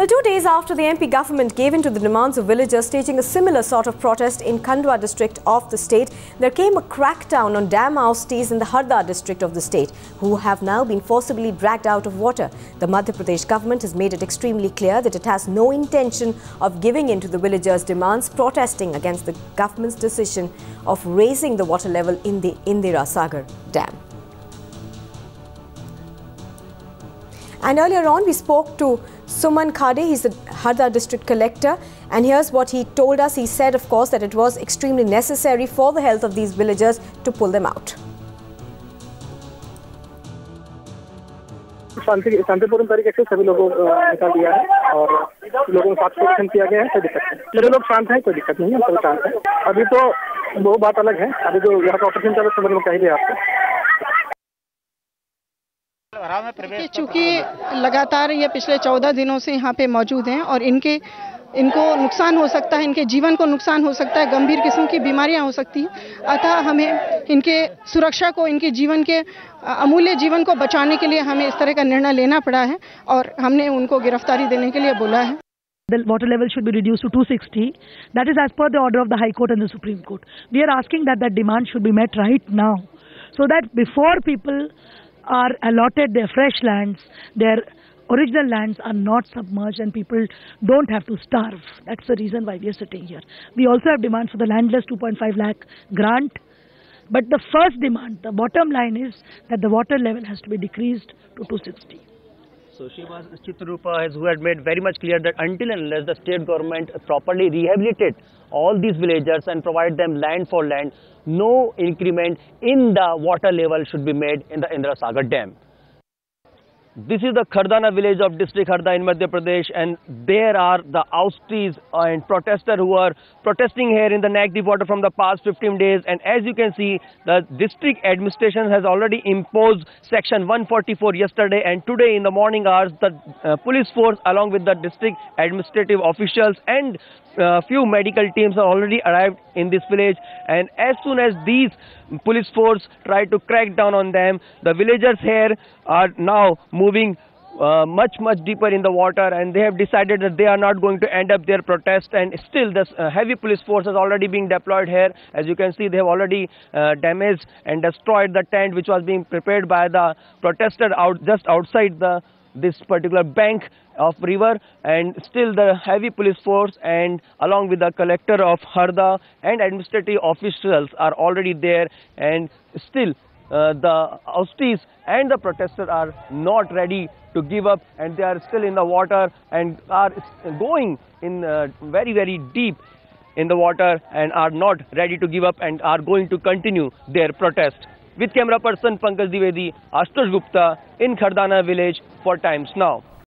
Well, 2 days after the MP government gave in to the demands of villagers staging a similar sort of protest in Khandwa district of the state, there came a crackdown on dam ousties in the Harda district of the state, who have now been forcibly dragged out of water. The Madhya Pradesh government has made it extremely clear that it has no intention of giving in to the villagers' demands, protesting against the government's decision of raising the water level in the Indira Sagar dam. And earlier on, we spoke to Suman Khade. He's the Harda district collector. And here's what he told us. He said, of course, that it was extremely necessary for the health of these villagers to pull them out. शांतिपूर्ण तरीके से सभी लोगों को निकाल दिया है और लोगों को साथ किया गया है। कोई दिक्कत नहीं, सभी लोग शांत हैं, कोई दिक्कत नहीं है, सब शांत है। अभी तो वो बात अलग है, अभी जो यहाँ का ऑपरेशन चल रहा है समझ में चाहिए आपको। चूँकि लगातार ये पिछले 14 दिनों से यहाँ पे मौजूद हैं और इनको नुकसान हो सकता है, इनके जीवन को नुकसान हो सकता है, गंभीर किस्म की बीमारियां हो सकती हैं। अतः हमें इनके सुरक्षा को, इनके जीवन के अमूल्य जीवन को बचाने के लिए हमें इस तरह का निर्णय लेना पड़ा है और हमने उनको गिरफ्तारी देने के लिए बोला है। The water level should be reduced to 260. That is as per the order of the High Court and the Supreme Court. We are asking that demand should be met right now, so that before people are allotted their fresh lands, their original lands are not submerged and people don't have to starve. That's the reason why we are sitting here. We also have demands for the landless 2.5 lakh grant. But the first demand, the bottom line is that the water level has to be decreased to 260. So Shivas Chitrupa who had made very much clear that until and unless the state government properly rehabilitate all these villagers and provide them land for land, no increment in the water level should be made in the Indira Sagar dam. This is the Khardana village of district Harda in Madhya Pradesh, and there are the ousties and protesters who are protesting here in the Nag Deep water from the past 15 days. And as you can see, the district administration has already imposed section 144 yesterday, and today in the morning hours the police force along with the district administrative officials and few medical teams are already arrived in this village. And as soon as these police force try to crack down on them, the villagers here are now moving much deeper in the water, and they have decided that they are not going to end up their protest. And still this heavy police force is already being deployed here. As you can see, they have already damaged and destroyed the tent which was being prepared by the protester just outside this particular bank of river. And still the heavy police force and along with the collector of Harda and administrative officials are already there, and still the ousties and the protesters are not ready to give up, and they are still in the water and are going in very deep in the water and are not ready to give up and are going to continue their protest. With camera person Pankaj Dwivedi, Ashutosh Gupta in Khardana village for Times Now.